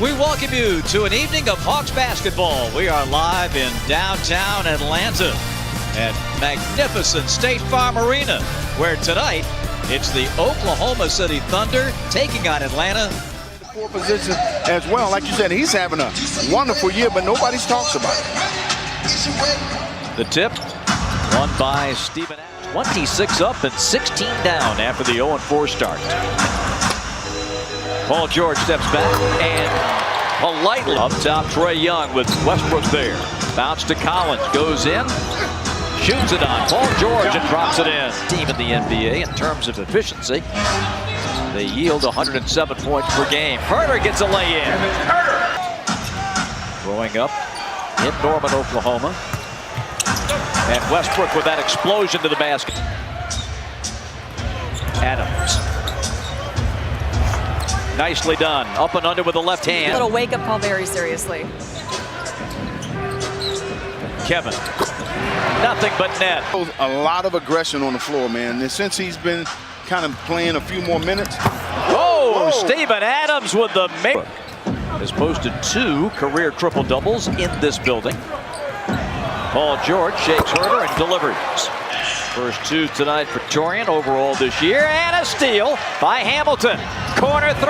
We welcome you to an evening of Hawks basketball. We are live in downtown Atlanta at magnificent State Farm Arena, where tonight it's the Oklahoma City Thunder taking on Atlanta. Four position as well. Like you said, he's having a wonderful year, but nobody talks about it. The tip, won by Stephen Adams. 26 up and 16 down after the 0-4 start. Paul George steps back and politely up top. Trae Young with Westbrook there. Bounce to Collins, goes in, shoots it on Paul George and drops it in. Team in the NBA in terms of efficiency. They yield 107 points per game. Herter gets a lay-in. Growing up in Norman, Oklahoma. And Westbrook with that explosion to the basket. Adams. Nicely done. Up and under with the left hand. A little wake-up call very seriously. Kevin. Nothing but net. A lot of aggression on the floor, man. And since he's been kind of playing a few more minutes. Whoa! Steven Adams with the make. Has posted 2 career triple-doubles in this building. Paul George shakes Herter and delivers. First 2 tonight for Torian overall this year. And a steal by Hamilton. Corner 3.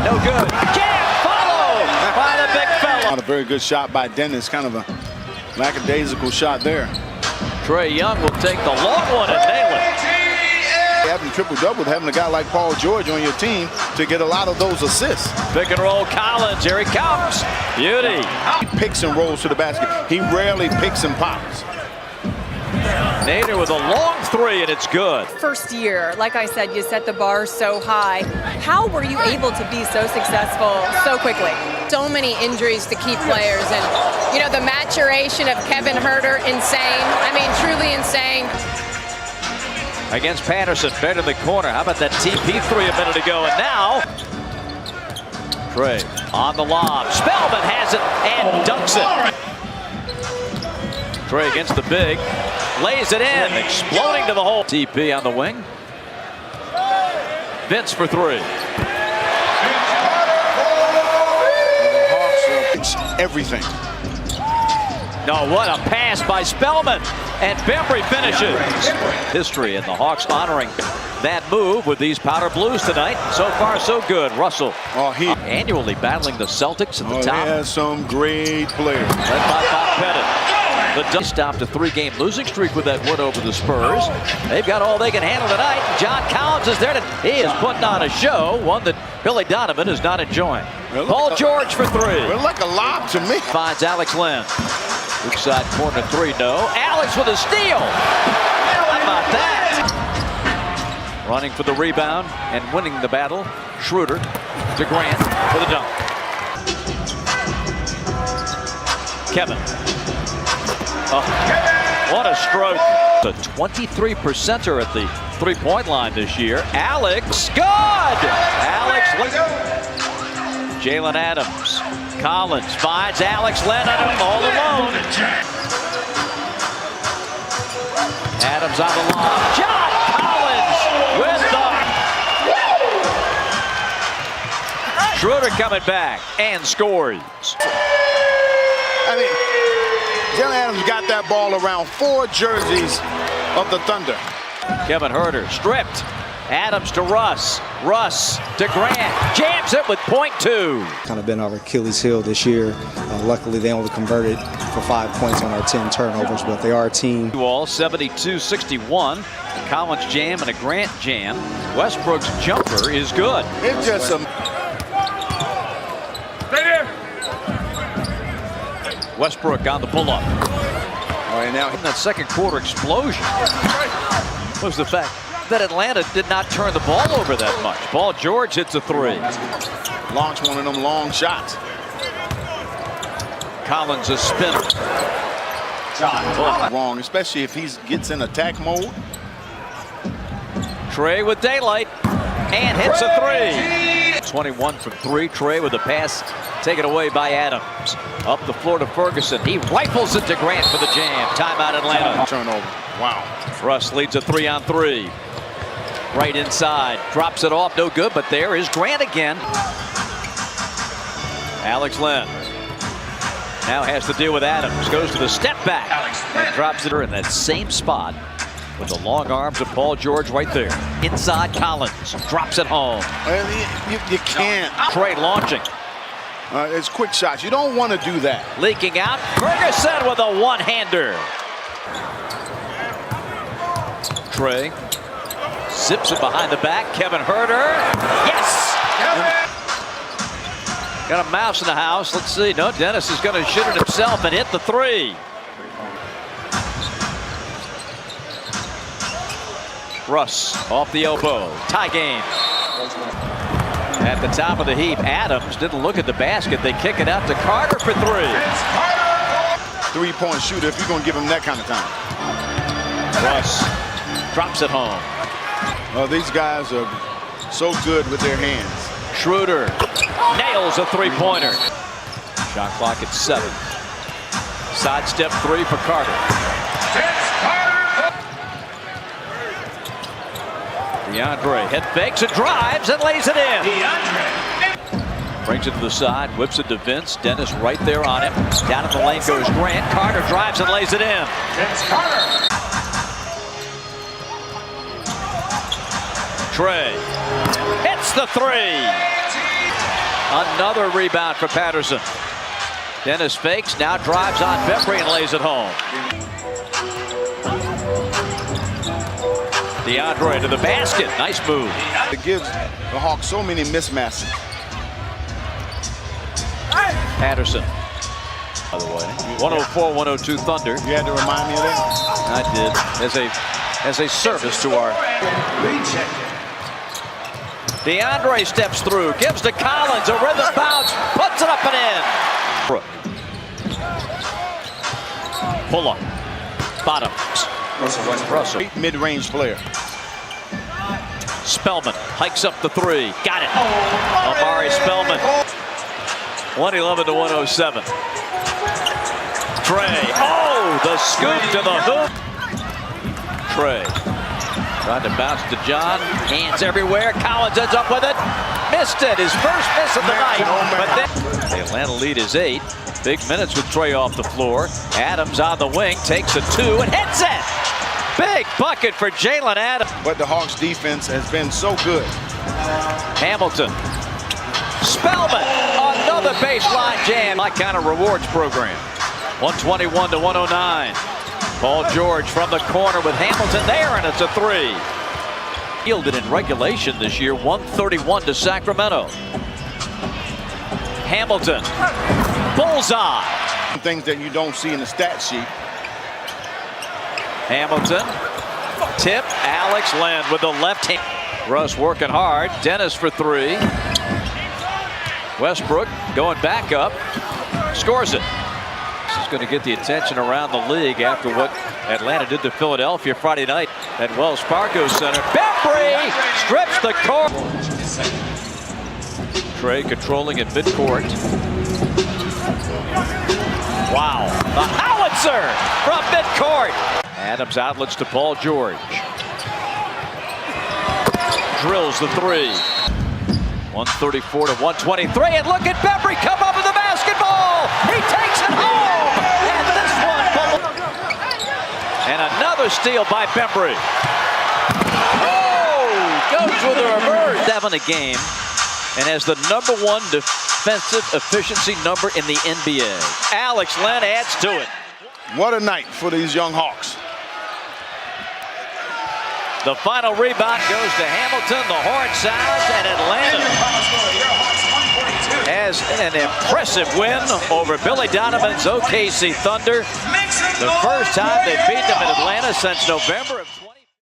No good. Can't follow by the big fella. Not a very good shot by Dennis. Kind of a lackadaisical shot there. Trae Young will take the long one and nail it. Having triple-double, having a guy like Paul George on your team to get a lot of those assists. Pick and roll Collins. Here he comes. Beauty. He picks and rolls to the basket. He rarely picks and pops. Nader with a long 3, and it's good. First year, like I said, you set the bar so high. How were you able to be so successful so quickly? So many injuries to key players, and you know, the maturation of Kevin Herter, insane. I mean, truly insane. Against Patterson, bent in the corner. How about that TP3 a minute ago? And now, Trae on the lob. Spellman has it and dunks it. Trae against the big, lays it in, exploding to the hole. TP on the wing. Vince for 3. Everything. No, what a pass by Spellman. And Bembry finishes. History, and the Hawks honoring that move with these powder blues tonight. So far, so good. Russell annually battling the Celtics at the top. He has some great players. Led by Bob Pettit. The Ducks stopped a 3-game losing streak with that win over the Spurs. They've got all they can handle tonight. John Collins is there. He is putting on a show, one that Billy Donovan is not enjoying. Paul George for 3. It looked like a lob to me. Finds Alex Len. Weak side corner 3, no. Alex with a steal. How about that? Running for the rebound and winning the battle. Schroeder to Grant for the dunk. Kevin. What a stroke. A 23%er at the 3-point line this year. Alex, good! Alex, Jalen Adams. Collins finds Alex Len all alone. Adams on the line. John Collins with the... Schroeder coming back and scores. I mean, Jalen Adams got that ball around 4 jerseys of the Thunder. Kevin Herter stripped. Adams to Russ. Russ to Grant. Jams it with .2. Kind of been our Achilles heel this year. Luckily, they only converted for 5 points on our 10 turnovers, but they are a team. All 72-61. A Collins jam and a Grant jam. Westbrook's jumper is good. It's just a... Westbrook on the pull-up. All right, now in that second quarter explosion was the fact that Atlanta did not turn the ball over that much. Paul George hits a 3. Launch one of them long shots. Collins a spinner. Wrong, especially if he gets in attack mode. Trae with daylight and hits a 3. 21 from 3. Trae with a pass taken away by Adams. Up the floor to Ferguson. He rifles it to Grant for the jam. Timeout Atlanta. Turnover. Wow. Russ leads a 3-on-3. Right inside. Drops it off. No good, but there is Grant again. Alex Len now has to deal with Adams. Goes to the step back and drops it in that same spot with the long arms of Paul George right there. Inside Collins drops it home. You can't. Trey launching. It's quick shots. You don't want to do that. Leaking out. Ferguson with a one-hander. Trey zips it behind the back. Kevin Huerter. Yes! Got a mouse in the house. Let's see. No, Dennis is going to shoot it himself and hit the three. Russ off the elbow. Tie game. At the top of the heap, Adams didn't look at the basket. They kick it out to Carter for three. Three-point shooter if you're going to give him that kind of time. Russ drops it home. These guys are so good with their hands. Schroeder nails a three-pointer. Shot clock at 7. Sidestep three for Carter. DeAndre head fakes and drives and lays it in. Brings it to the side, whips it to Vince. Dennis right there on him. Down in the lane goes Grant. Carter drives and lays it in. Vince Carter. Trey hits the three. Another rebound for Patterson. Dennis fakes, now drives on Bembry and lays it home. DeAndre to the basket. Nice move. It gives the Hawks so many mismatches. Patterson. By the way, 104-102 Thunder. You had to remind me of that? I did. As a service to our. DeAndre steps through, gives to Collins, a rhythm bounce, puts it up and in. Pull up. Bottoms. Russell. Mid-range player. Spellman hikes up the three. Got it. Omari Spellman. 111-107. Trey. Oh, the scoop to the hoop. Trey. Tried to bounce to John. Hands everywhere. Collins ends up with it. Missed it. His first miss of the night. But then the Atlanta lead is 8. Big minutes with Trey off the floor. Adams on the wing. Takes a 2 and hits it. Big bucket for Jalen Adams. But the Hawks defense has been so good. Hamilton. Spellman. Another baseline jam. My kind of rewards program. 121-109. Paul George from the corner with Hamilton there, and it's a three. Yielded in regulation this year, 131 to Sacramento. Hamilton. Bullseye. Things that you don't see in the stat sheet. Hamilton. Tip. Alex Len with the left hand. Russ working hard. Dennis for three. Westbrook going back up. Scores it. This is going to get the attention around the league after what Atlanta did to Philadelphia Friday night at Wells Fargo Center. Bembry strips the court. Trey controlling at midcourt. Wow. The howitzer from midcourt. Adams outlets to Paul George. Drills the three. 134-123. And look at Bembry come up with the basketball. He takes it home. And this one. And another steal by Bembry. Oh, goes with a reverse. 7 a game. And has the #1 defensive efficiency number in the NBA. Alex Len adds to it. What a night for these young Hawks. The final rebound goes to Hamilton. The horn sounds, and Atlanta has an impressive win over Billy Donovan's OKC Thunder. The first time they've beaten them in Atlanta since November of